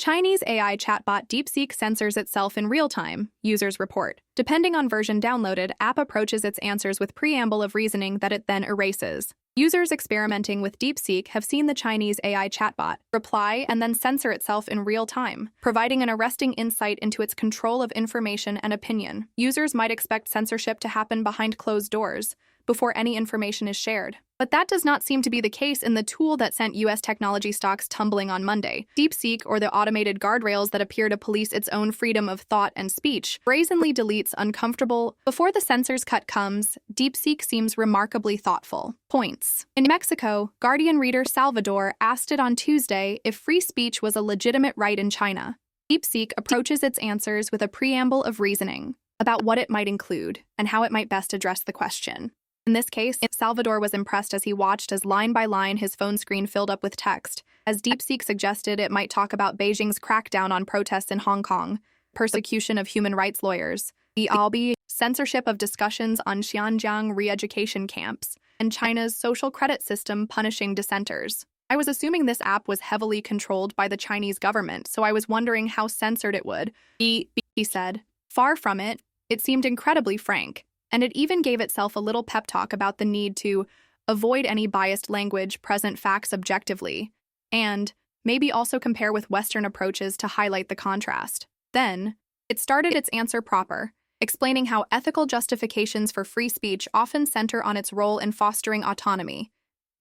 Chinese AI chatbot DeepSeek censors itself in real time, users report. Depending on version downloaded, app approaches its answers with preamble of reasoning that it then erases. Users experimenting with DeepSeek have seen the Chinese AI chatbot reply and then censor itself in real time, providing an arresting insight into its control of information and opinion. Users might expect censorship to happen behind closed doors, before any information is shared. But that does not seem to be the case in the tool that sent US technology stocks tumbling on Monday. DeepSeek, or the automated guardrails that appear to police its own freedom of thought and speech, brazenly deletes uncomfortable. Before the censors cut comes, DeepSeek seems remarkably thoughtful. Points. In Mexico, Guardian reader Salvador asked it on Tuesday if free speech was a legitimate right in China. DeepSeek approaches its answers with a preamble of reasoning about what it might include and how it might best address the question. In this case, Salvador was impressed as he watched as line by line his phone screen filled up with text. As DeepSeek suggested, it might talk about Beijing's crackdown on protests in Hong Kong, persecution of human rights lawyers, the ALBI, censorship of discussions on Xianjiang re-education camps, and China's social credit system punishing dissenters. I was assuming this app was heavily controlled by the Chinese government, so I was wondering how censored it would be, he said. Far from it, it seemed incredibly frank. And it even gave itself a little pep talk about the need to avoid any biased language, present facts objectively, and maybe also compare with Western approaches to highlight the contrast. Then, it started its answer proper, explaining how ethical justifications for free speech often center on its role in fostering autonomy,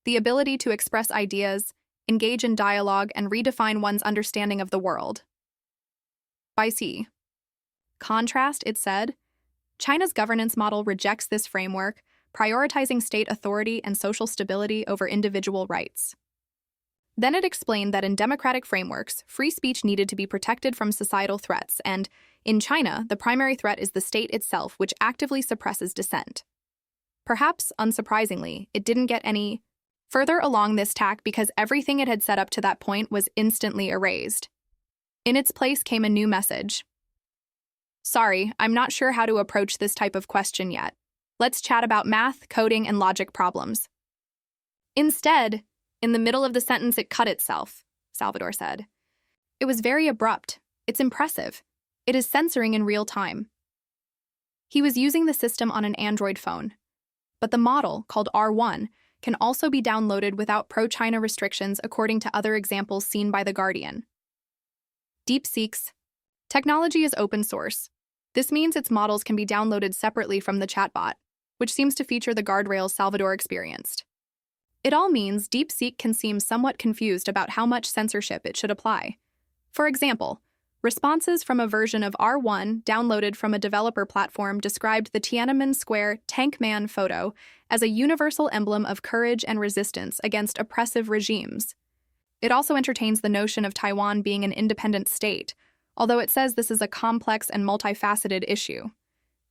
the ability to express ideas, engage in dialogue, and redefine one's understanding of the world. By contrast, it said, China's governance model rejects this framework, prioritizing state authority and social stability over individual rights. Then it explained that in democratic frameworks, free speech needed to be protected from societal threats, and, in China, the primary threat is the state itself, which actively suppresses dissent. Perhaps, unsurprisingly, it didn't get any further along this tack because everything it had set up to that point was instantly erased. In its place came a new message. Sorry, I'm not sure how to approach this type of question yet. Let's chat about math, coding, and logic problems. Instead, in the middle of the sentence, it cut itself, Salvador said. It was very abrupt. It's impressive. It is censoring in real time. He was using the system on an Android phone. But the model, called R1, can also be downloaded without pro-China restrictions according to other examples seen by The Guardian. DeepSeek's technology is open source. This means its models can be downloaded separately from the chatbot, which seems to feature the guardrails Salvador experienced. It all means DeepSeek can seem somewhat confused about how much censorship it should apply. For example, responses from a version of R1 downloaded from a developer platform described the Tiananmen Square Tank Man photo as a universal emblem of courage and resistance against oppressive regimes. It also entertains the notion of Taiwan being an independent state, although it says this is a complex and multifaceted issue.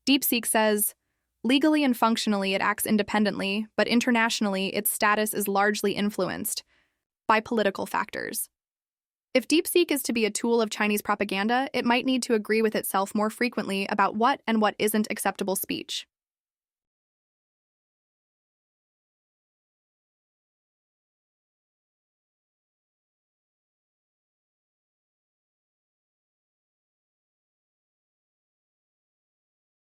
DeepSeek says, legally and functionally it acts independently, but internationally its status is largely influenced by political factors. If DeepSeek is to be a tool of Chinese propaganda, it might need to agree with itself more frequently about what and what isn't acceptable speech.